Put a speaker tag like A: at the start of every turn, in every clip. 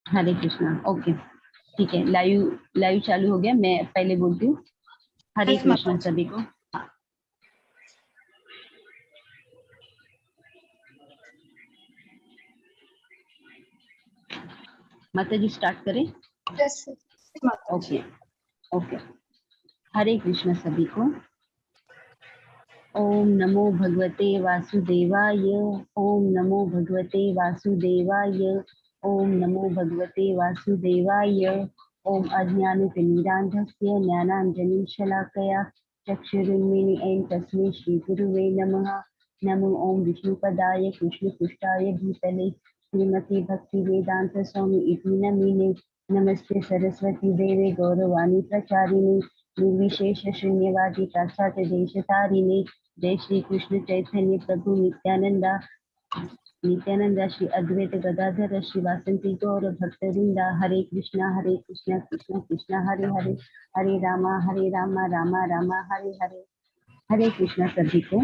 A: हरे Krishna. Okay, ठीक है, live चालू हो गया। मैं पहले बोलती हूँ। हरे कृष्णा सभी को। माता जी स्टार्ट करें? Okay okay. हरे कृष्णा सभी को। ओम नमो भगवते वासुदेवाय। ओम नमो भगवते वासुदेवाय। ओम नमो भगवते वासुदेवाय। ओम अज्ञानतिमिरान्धस्य ज्ञानाञ्जनं शलाकया चक्षुरुन्मीलितं तस्मै श्रीगुरुवे नमः। नमो ओम विष्णुपदाय कृष्णपृष्ठाय भूतले श्रीमती भक्ति वेदांत स्वामी इति नमिने। नमस्ते सरस्वती देवे गौरवाणी प्रचारिणे निर्विशेष शून्यवादी पाश्चात्य देशतारिणे। जय श्री कृष्ण चैतन्य प्रभु नित्यानंदा श्री अद्वैत गदाधर श्रीवासंती गौर भक्तवृंदा। हरे कृष्णा कृष्ण कृष्ण हरे हरे, हरे रामा रामा रामा हरे हरे। हरे कृष्णा सभी को।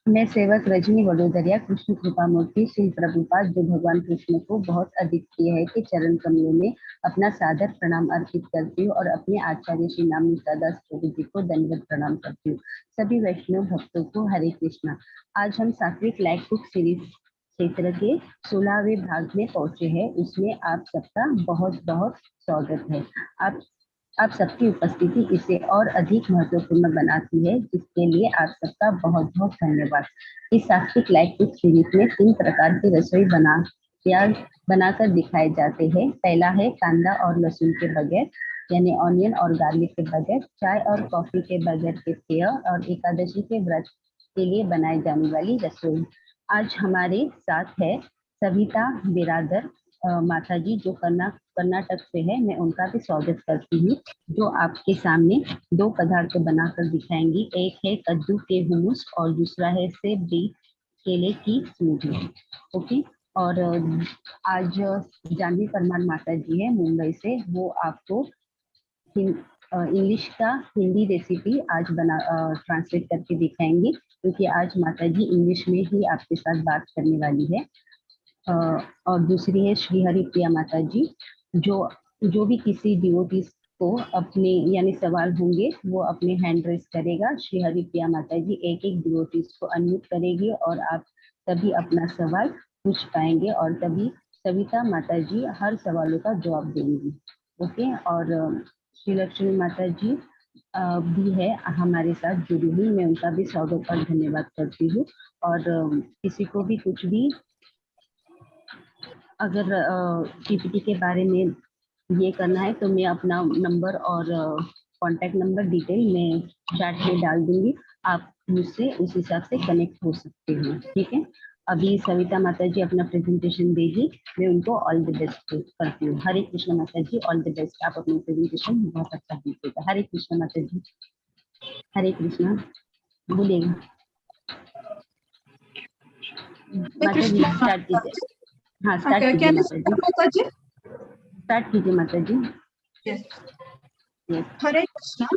A: मैं सेवक रजनी वडोदरिया कृष्ण कृपा मूर्ति श्री प्रभुपाद जो भगवान कृष्ण को बहुत अधिक प्रिय है के चरण कमलों में अपना सादर प्रणाम अर्पित करती हूँ और अपने आचार्य श्री नाम दास प्रभु जी को दंडवत प्रणाम करती हूँ। सभी वैष्णव भक्तों को हरे कृष्णा। आज हम सात्विक लाइक बुक सीरीज क्षेत्र के 16वें भाग में पहुंचे हैं। उसमें आप सबका बहुत बहुत स्वागत है। आप सबकी उपस्थिति इसे और अधिक महत्वपूर्ण बनाती है, जिसके लिए आप सबका बहुत बहुत धन्यवाद। इस सात्विक लाइफ बुक सीरीज में 3 प्रकार की रसोई बनाकर दिखाए जाते हैं। पहला है कांदा और लहसुन के बगैर, यानी ऑनियन और गार्लिक के बगैर, चाय और कॉफी के बगैर के पेय और एकादशी के व्रत के लिए बनाई जाने वाली रसोई। आज हमारे साथ है सविता बिरादर माता जी, जो कर्नाटक से है। मैं उनका भी स्वागत करती हूँ, जो आपके सामने 2 पदार्थ बनाकर दिखाएंगी। एक है कद्दू के हुमुस और दूसरा है सेब बीट केले की स्मूथी। ओके। और आज जानवी परमार माता जी है मुंबई से, वो आपको इंग्लिश का हिंदी रेसिपी आज ट्रांसलेट करके दिखाएंगी, क्योंकि आज माता जी इंग्लिश में ही आपके साथ बात करने वाली है। और दूसरी है श्री हरि प्रिया माता जी, जो भी किसी डिवोटीज को अपने यानी सवाल होंगे वो अपने हैंड रेस करेगा। श्री हरि प्रिया माता जी एक एक डिवोटीज को अनम्यूट करेगी और आप तभी अपना सवाल पूछ पाएंगे और तभी सविता माता जी हर सवालों का जवाब देंगी। ओके। और श्री लक्ष्मी माता जी भी है हमारे साथ जुड़ी हुई। मैं उनका भी स्वागत और धन्यवाद करती हूँ। और किसी को भी कुछ भी अगर पीपीटी के बारे में ये करना है तो मैं अपना नंबर और कांटेक्ट नंबर डिटेल में चैट में डाल दूंगी। आप मुझसे उस हिसाब से कनेक्ट हो सकते हैं। ठीक है। अभी सविता माता जी अपना प्रेजेंटेशन देगी। मैं उनको ऑल द बेस्ट करती हूँ। हरे कृष्ण माता जी, ऑल द बेस्ट। आप अपना प्रेजेंटेशन बहुत अच्छा दीजिएगा। हरे कृष्ण माता जी। हरे कृष्णा बोलिएगा। माता जी स्टार्ट कीजिए। हाँ स्टार्ट कीजिए माता जी। स्टार्ट कीजिए माता जी।
B: Yes. हरे कृष्णा।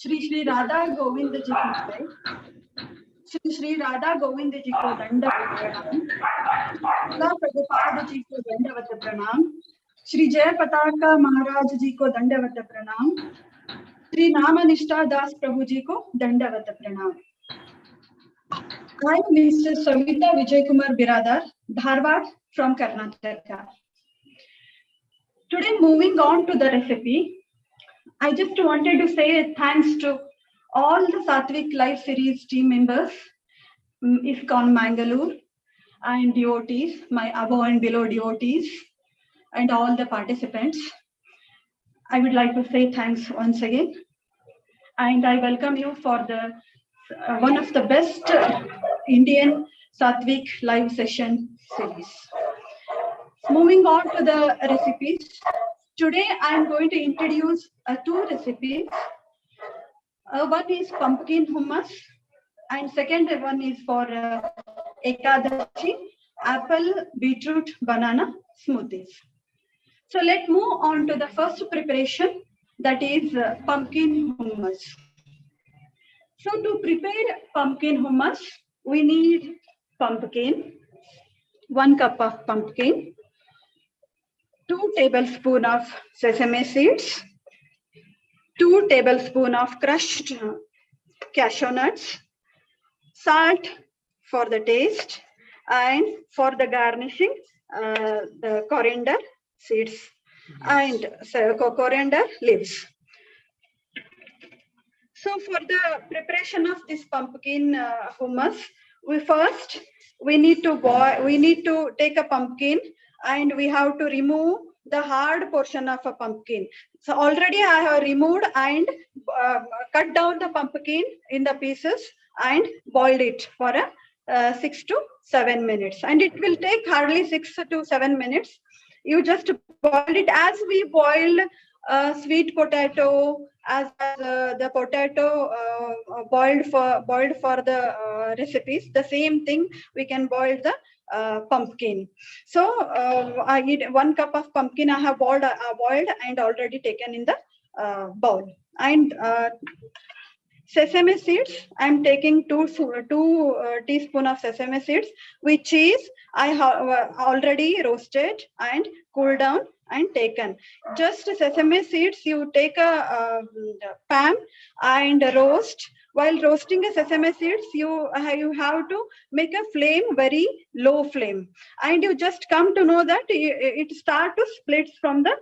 B: श्री श्री राधा गोविंद जी की जय। श्री श्री राधा गोविंद जी को दंडवत प्रणाम। प्रभुपाद जी को दंडवत प्रणाम। श्री जय पताका महाराज जी को दंडवत प्रणाम। श्री नाम निष्ठा दास प्रभु जी को दंडवत प्रणाम। I am Mr. Savita Vijay Kumar Biradar, Dharwad from Karnataka. Today, moving on to the recipe, I just wanted to say thanks to all the Satwik Live Series team members, ISKCON Mangalore, and devotees, my above and below devotees, and all the participants. I would like to say thanks once again, and I welcome you for the one of the best Indian Satwik live session series. Moving on to the recipes, today I am going to introduce 2 recipes. One is pumpkin hummus, and second one is for ekadashi, apple, beetroot, banana smoothies. So let's move on to the first preparation, that is pumpkin hummus. So to prepare pumpkin hummus, we need pumpkin, 1 cup of pumpkin, 2 tablespoons of sesame seeds, 2 tablespoons of crushed cashew nuts, salt for the taste, and for the garnishing, the coriander seeds and coriander leaves. So for the preparation of this pumpkin hummus, we need to take a pumpkin and we have to remove the hard portion of a pumpkin. So already I have removed and cut down the pumpkin in the pieces and boiled it for 6 to 7 minutes. And it will take hardly 6 to 7 minutes. You just boil it as we boil sweet potato, as the potato boiled for the recipes. The same thing we can boil the pumpkin. So I need 1 cup of pumpkin. I have boiled and already taken in the bowl. And sesame seeds, I'm taking 2 teaspoons of sesame seeds, which is I have already roasted and cooled down and taken. Just sesame seeds, you take a pan and roast. While roasting a sesame seeds, you have to make a flame very low flame, and you just come to know that it start to split from the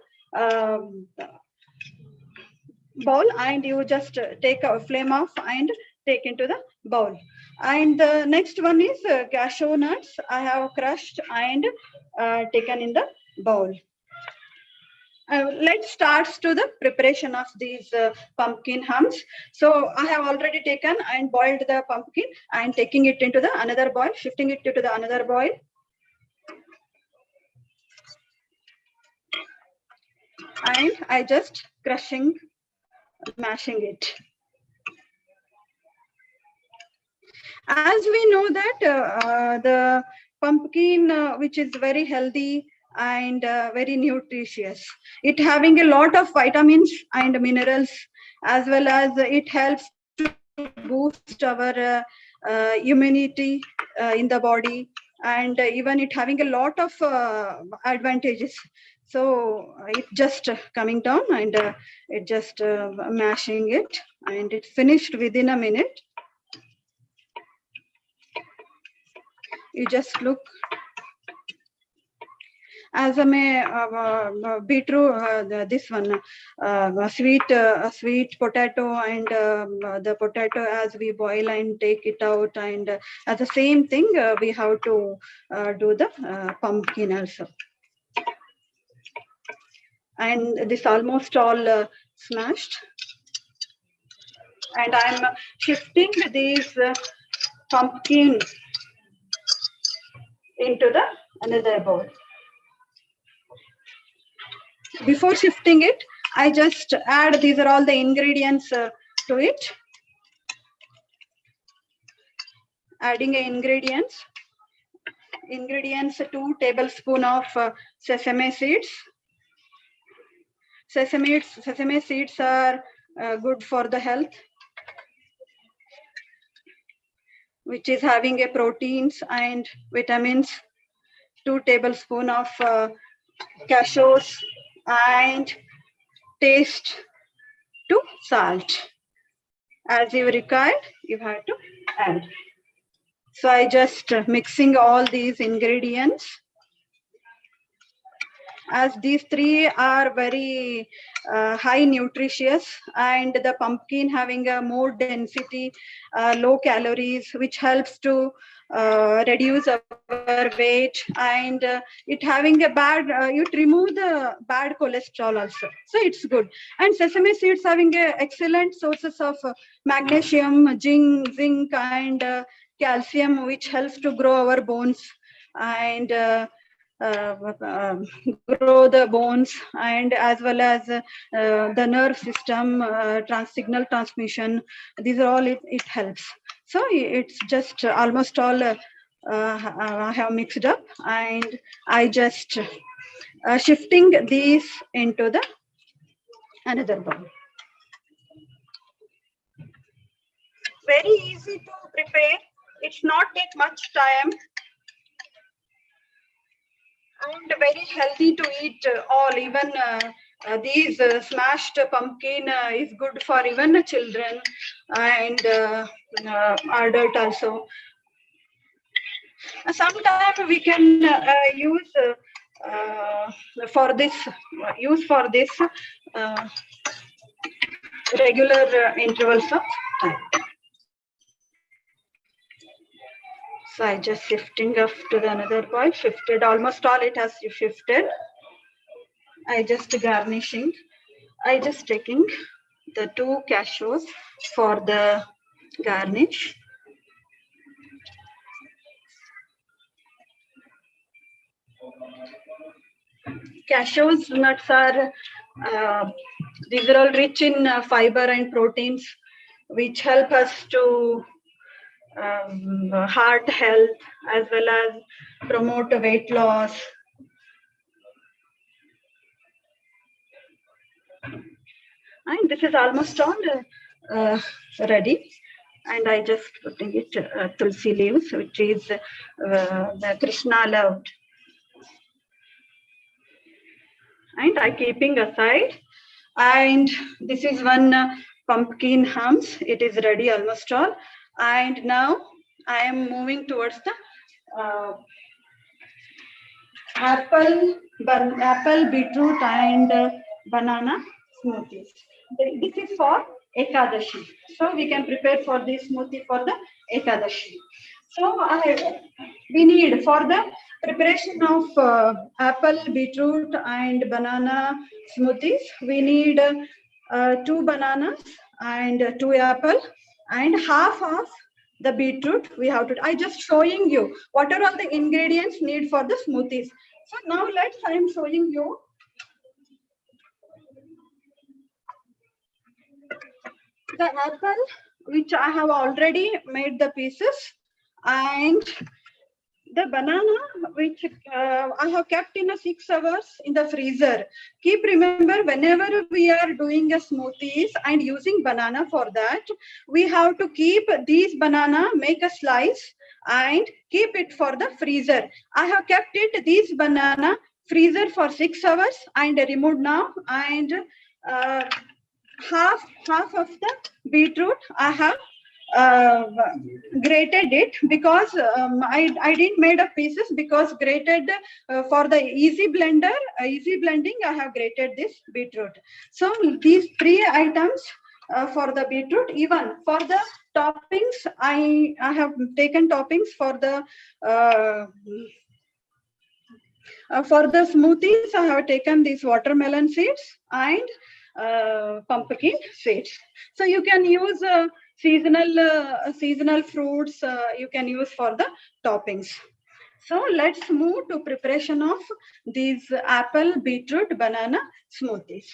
B: bowl, and you just take a flame off and take into the bowl. And the next one is cashew nuts. I have crushed and taken in the bowl. Let's start to the preparation of these pumpkin hummus. So I have already taken and boiled the pumpkin and taking it into the another bowl, shifting it to the another bowl. And I just mashing it. As we know that the pumpkin, which is very healthy and very nutritious, it having a lot of vitamins and minerals, as well as it helps to boost our immunity in the body, and even it having a lot of advantages. So it just coming down and it just mashing it, and it finished within a minute. You just look as a beetroot, this one sweet potato, and the potato as we boil and take it out, and as the same thing we have to do the pumpkin also. And this almost all smashed, and I'm shifting these pumpkin into the another bowl. Before shifting it, I just add, these are all the ingredients to it. Adding ingredients, 2 tablespoons of sesame seeds. Sesame seeds are good for the health, which is having a proteins and vitamins. 2 tablespoons of cashews, and taste to salt. As you required, you have to add. So I just mixing all these ingredients. As these three are very high nutritious, and the pumpkin having a more density, low calories, which helps to reduce our weight, and it having a bad, it remove the bad cholesterol also. So it's good. And sesame seeds having excellent sources of magnesium, zinc, and calcium, which helps to grow our bones and grow the bones, and as well as the nerve system, signal transmission. These are all it helps. So it's just almost all I have mixed up, and I just shifting these into the another bowl. Very easy to prepare. It's not take much time. and very healthy to eat all. Even these smashed pumpkin is good for even children and adult also. Sometimes we can use for this uh, regular intervals of time. So I just shifting up to the another point. Shifted almost all. It has shifted. I just garnishing. I just taking the 2 cashews for the garnish. Cashews nuts are these are all rich in fiber and proteins, which help us to heart health as well as promote weight loss. And this is almost all ready. And I just putting it tulsi leaves, which is the Krishna loved. And I keeping aside. And this is one pumpkin hummus. It is ready almost all. And now I am moving towards the apple, beetroot, and banana smoothies. This is for Ekadashi. So we can prepare for this smoothie for the Ekadashi. So we need for the preparation of apple, beetroot, and banana smoothies, we need 2 bananas and 2 apple and half of the beetroot. We have to, I just showing you what are all the ingredients need for the smoothies. So now I am showing you the apple, which I have already made the pieces, and the banana, which I have kept in a 6 hours in the freezer. Keep remember, whenever we are doing a smoothies and using banana for that, we have to keep these banana, make a slice and keep it for the freezer. I have kept it, these banana, freezer for 6 hours and removed now, and half of the beetroot I have grated it, because I didn't made of pieces, because grated for the easy blending I have grated this beetroot. So these 3 items for the beetroot. Even for the toppings, I have taken toppings for the smoothies. I have taken these watermelon seeds and pumpkin seeds. So you can use seasonal fruits, you can use for the toppings. So let's move to preparation of these apple, beetroot, banana smoothies.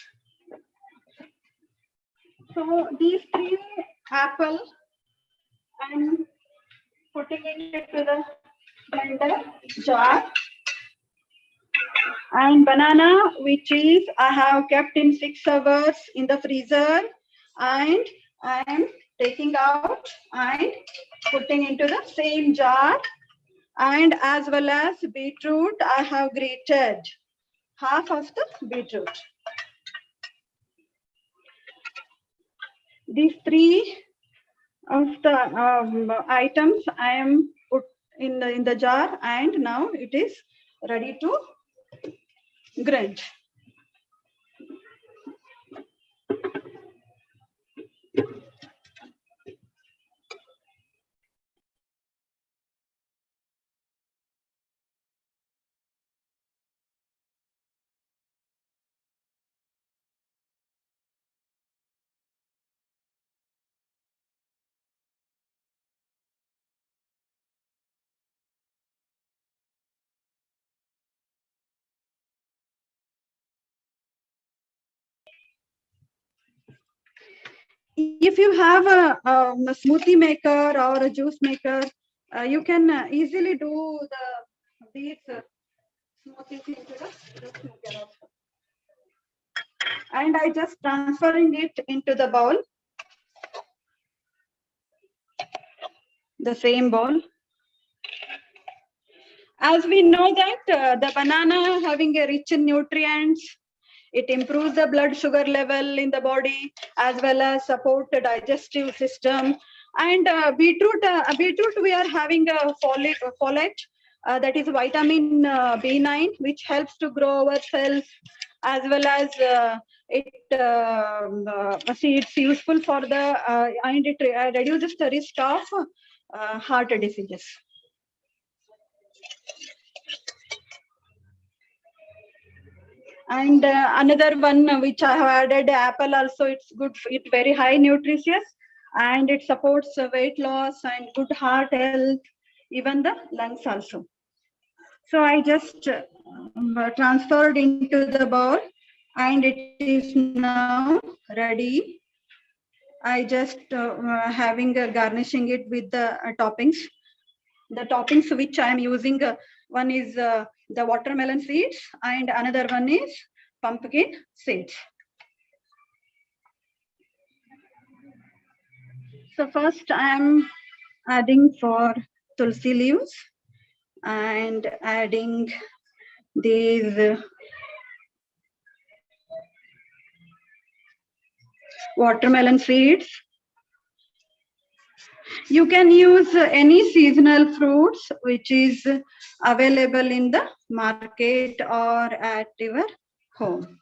B: So these 3 apple, I'm putting it into the blender jar, and banana, which is I have kept in 6 hours in the freezer, and I am taking out and putting into the same jar. And as well as beetroot, I have grated half of the beetroot. These 3 of the items I am put in the jar, and now it is ready to grind. If you have a smoothie maker or a juice maker, you can easily do these smoothies into the juice maker also. And I just transferring it into the bowl, the same bowl. As we know that the banana having a rich in nutrients, it improves the blood sugar level in the body as well as support the digestive system. And beetroot we are having a folate that is vitamin B9, which helps to grow our cells, as well as it's useful for the and it reduces the risk of heart diseases. And another one which I have added, apple also, it's good, it's very high nutritious, and it supports weight loss and good heart health, even the lungs also. So I just transferred into the bowl, and it is now ready. I just having garnishing it with the toppings. The toppings which I am using, one is the watermelon seeds, and another one is pumpkin seeds. So first I am adding for tulsi leaves and adding these watermelon seeds. You can use any seasonal fruits which is available in the market or at your home.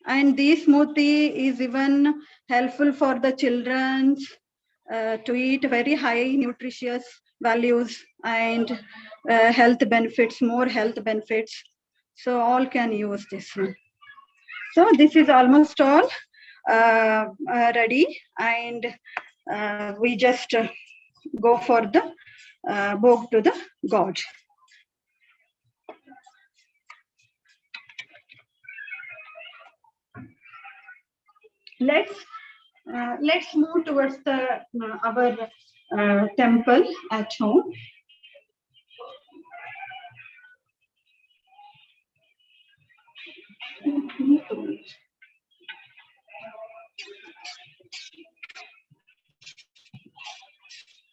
B: And this smoothie is even helpful for the children to eat very high nutritious values and health benefits, more health benefits. So all can use this one. So this is almost all ready, and we just go for the bhog to the god. Let's move towards the our temple at home.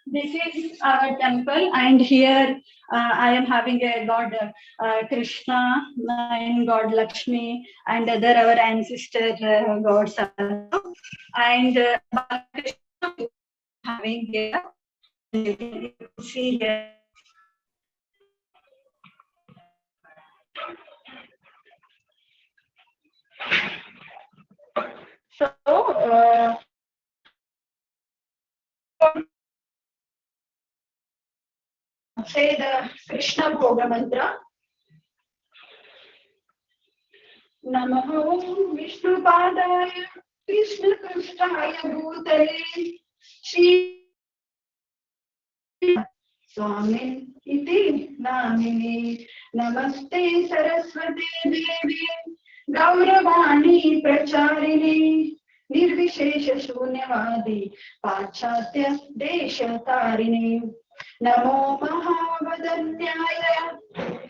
B: This is our temple, and here I am having a god Krishna and god Lakshmi, and other our ancestor gods also. And Krishna having here, you can see here. So say the Krishna Bhoga mantra. Namaho Vishnu Padaya Krishna Krishnaya Bhutale Shri Swamin Iti Namini Namaste Saraswati Devi Gauravani Pracharini Nirvishesha Shunyavadi Pachatya Deshatarini Namo Mahavadanyaya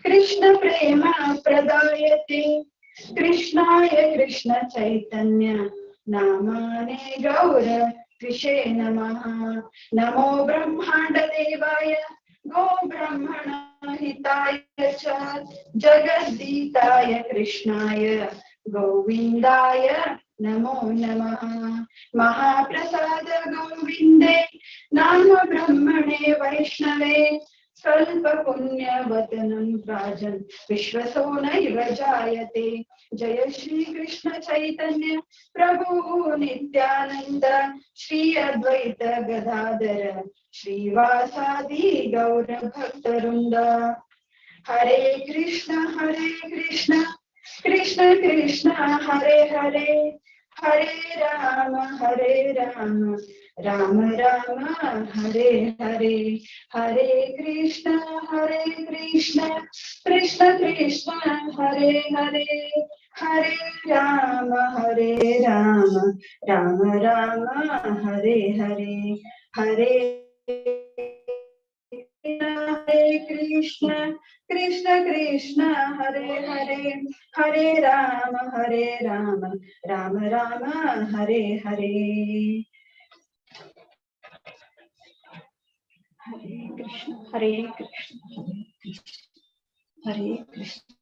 B: Krishna Prema Pradayate Krishnaya Krishna Chaitanya Namane Gaura Krishe Namaha Namo Brahmanda Devaya Go Brahmana Hitaya Cha Jagaditaya Krishnaya Govindaya Namo Namaha Mahaprasada Govinde Nama Brahmane Vaishnave Svalpa Punya Vatanam Rajan Vishwasona Ivajayate Jaya Shri Krishna Chaitanya Prabhu Nityananda Shri Advaita Gadadhara Shri Vasadi Gaura Bhaktarunda Hare Krishna Krishna Krishna Hare Hare Hare Rama Rama Rama Hare Hare Hare Krishna Krishna Krishna Hare Hare Hare Rama Rama Rama Hare Hare Hare Krishna Krishna Hare Hare Hare Rama Rama Rama Hare Hare. Hare Krishna, Hare Krishna, Hare Krishna,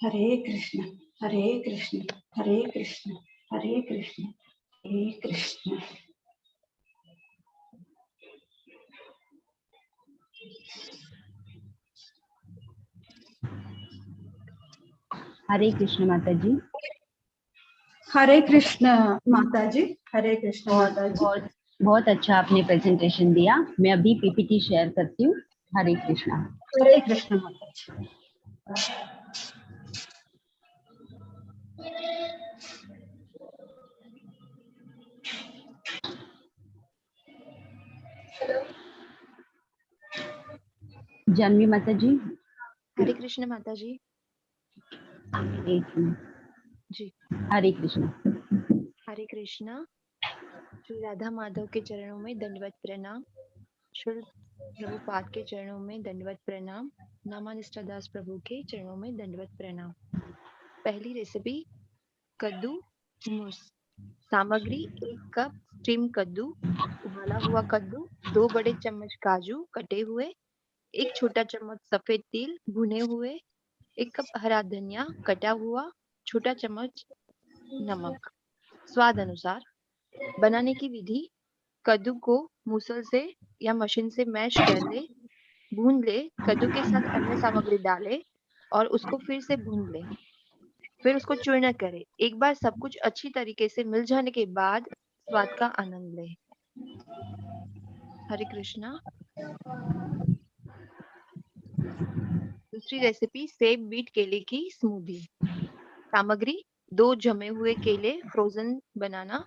B: Hare Krishna, Hare Krishna, Hare Krishna, Hare Krishna, Hare Krishna.
A: हरे कृष्ण माता जी।
B: हरे कृष्ण माता जी। हरे कृष्ण माता जी।
A: बहुत बहुत अच्छा आपने presentation दिया। मैं अभी पीपीटी शेयर करती हूँ। हरे कृष्णा।
B: हरे कृष्ण माता जी।
A: जानवी माता जी।
C: हरे कृष्ण माता जी।
A: एक मिनट
C: जी।
A: हरे कृष्णा।
C: हरे कृष्णा। श्री राधा माधव के चरणों में दंडवत प्रणाम। श्री प्रभुपाद के चरणों में दंडवत प्रणाम। नामानिष्ठा दास प्रभु के चरणों में दंडवत प्रणाम। पहली रेसिपी कद्दू हुमुस। सामग्री 1 कप स्टीम कद्दू, उबाला हुआ कद्दू, 2 बड़े चम्मच काजू कटे हुए, 1 छोटा चम्मच सफेद तिल भुने हुए, 1 कप हरा धनिया कटा हुआ, छोटा चम्मच नमक। स्वाद अनुसार। बनाने की विधि। कद्दू को मूसल से या मशीन से मैश कर ले, भून ले, कद्दू के साथ अन्य सामग्री डाले और उसको फिर से भून ले, फिर उसको चूर्ण करें। एक बार सब कुछ अच्छी तरीके से मिल जाने के बाद स्वाद का आनंद ले। हरे कृष्णा। दूसरी रेसिपी सेब बीट केले की स्मूदी। सामग्री 2 जमे हुए केले फ्रोजन बनाना,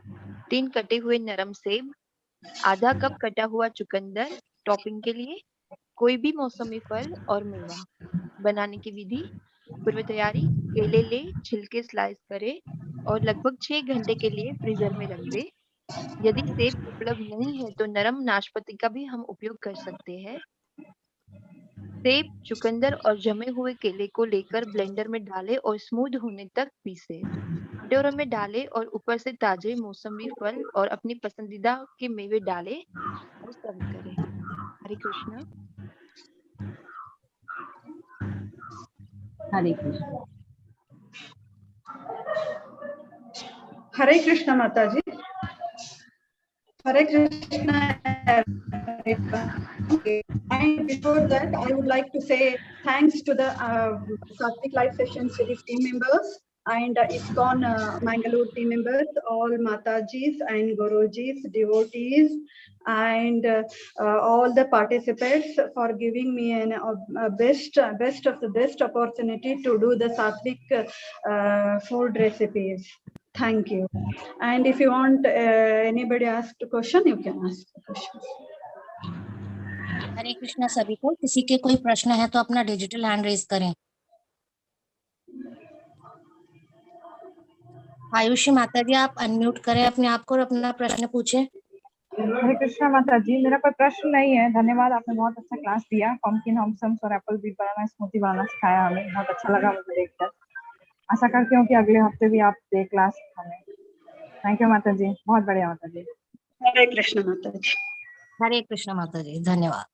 C: 3 कटे हुए नरम सेब, आधा कप कटा हुआ चुकंदर टॉपिंग के लिए, कोई भी मौसमी फल और मेवा। बनाने की विधि। पूर्व तैयारी। केले ले, छिलके स्लाइस करे और लगभग 6 घंटे के लिए फ्रीजर में रख दे। यदि सेब उपलब्ध नहीं है तो नरम नाशपाती का भी हम उपयोग कर सकते हैं। सेब, चुकंदर और जमे हुए केले को लेकर ब्लेंडर में डालें और स्मूथ होने तक पीसें। कटोरे में डालें और ऊपर से ताजे मौसमी फल और अपनी पसंदीदा के मेवे डालें और सर्व करें। हरे कृष्णा।
A: हरे कृष्ण।
B: हरे कृष्ण माता जी। Hare Krishna. And before that, I would like to say thanks to the Satwik Live Session Series team members and ISKCON Mangalore team members, all Matajis and Gurujis, devotees, and all the participants for giving me a best of the best opportunity to do the Satwik food recipes. Thank you. And if you want anybody ask a question, you can ask the questions.
D: हरे कृष्णा सभी को। किसी के कोई प्रश्न है तो अपना digital hand raise करें। आयुषी माता जी, आप अनम्यूट करें अपने आप को और अपना प्रश्न पूछें।
E: हरे कृष्णा माता जी, मेरा कोई प्रश्न नहीं है। धन्यवाद, आपने बहुत अच्छा क्लास दिया। पंपकिन हम्स और एप्पल बीट बनाना, स्मूथी बनाना सिखाया हमें, बहुत अच्छा लगा मुझे देखकर। आशा करती हूँ कि अगले हफ्ते भी आप दे क्लास हमें। थैंक यू माता जी, बहुत बढ़िया माता जी।
B: हरे कृष्ण माता जी।
D: हरे कृष्ण माता जी, धन्यवाद।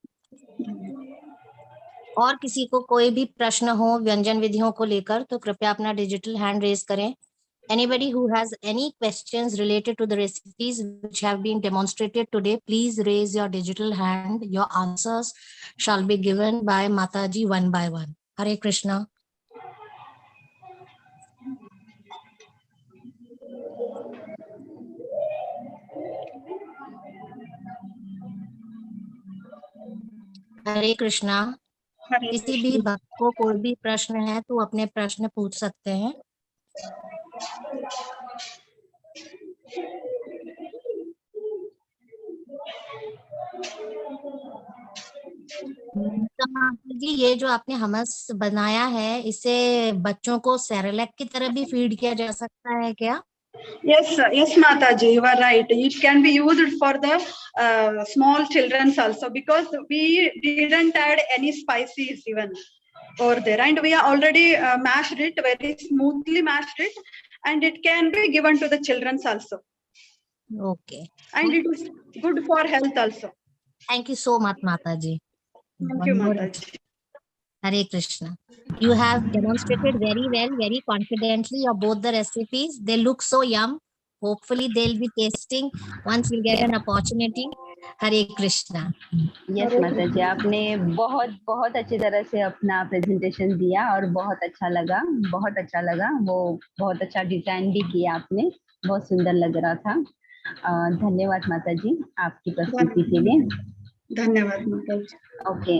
D: और किसी को कोई भी प्रश्न हो व्यंजन विधियों को लेकर तो कृपया अपना डिजिटल हैंड रेज करें। Anybody who has any questions related to the recipes which have been demonstrated today, please raise your digital hand. Your answers shall be given by Mataji one by one. Hare Krishna. हरे कृष्णा। किसी भी भक्त को कोई भी प्रश्न है तो अपने प्रश्न पूछ सकते हैं। जी, ये जो आपने हमस बनाया है, इसे बच्चों को सेरेलैक की तरह भी फीड किया जा सकता है क्या?
B: Yes, yes, Mataji, you are right. It can be used for the small children also, because we didn't add any spices even over there, and we are already mashed it very smoothly, mashed it, and it can be given to the children also.
D: Okay.
B: And it is good for health also.
D: Thank you so much, Mataji.
B: Thank you,
D: One more.
B: Mataji.
D: Hare Krishna. You have demonstrated very well, very confidently of both the recipes. They look so yum. Hopefully, they'll be tasting once we get an opportunity. Hare Krishna.
A: Yes माता जी, आपने बहुत बहुत अच्छी तरह से अपना presentation दिया और बहुत अच्छा लगा वो बहुत अच्छा डिजाइन भी किया आपने, बहुत सुंदर लग रहा था। धन्यवाद माता जी आपकी प्रस्तुति के लिए।
B: धन्यवाद माता जी।
A: ओके,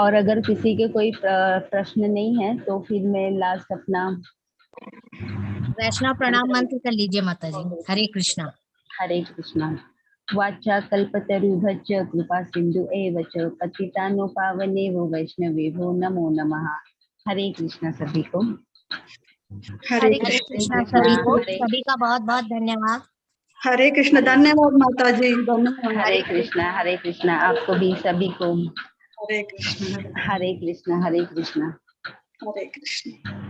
A: और अगर किसी के कोई प्रश्न नहीं है तो फिर मैं लास्ट अपना
D: वैष्णव प्रणाम मंत्र कर लीजिए माताजी। हरे कृष्णा।
A: हरे कृष्णा। वाचा कल्पतरुभ्यश्च कृपा सिंधु एव च पतितानो पावनेभ्यो वैष्णवेभ्यो नमो नमः। हरे कृष्णा सभी को।
D: हरे कृष्णा सभी को, सभी का बहुत बहुत धन्यवाद।
B: हरे कृष्ण, धन्यवाद माता जी, धन्यवाद।
A: हरे कृष्णा आपको भी सभी को।
B: हरे कृष्ण,
A: हरे कृष्णा, हरे कृष्णा।
B: हरे कृष्ण।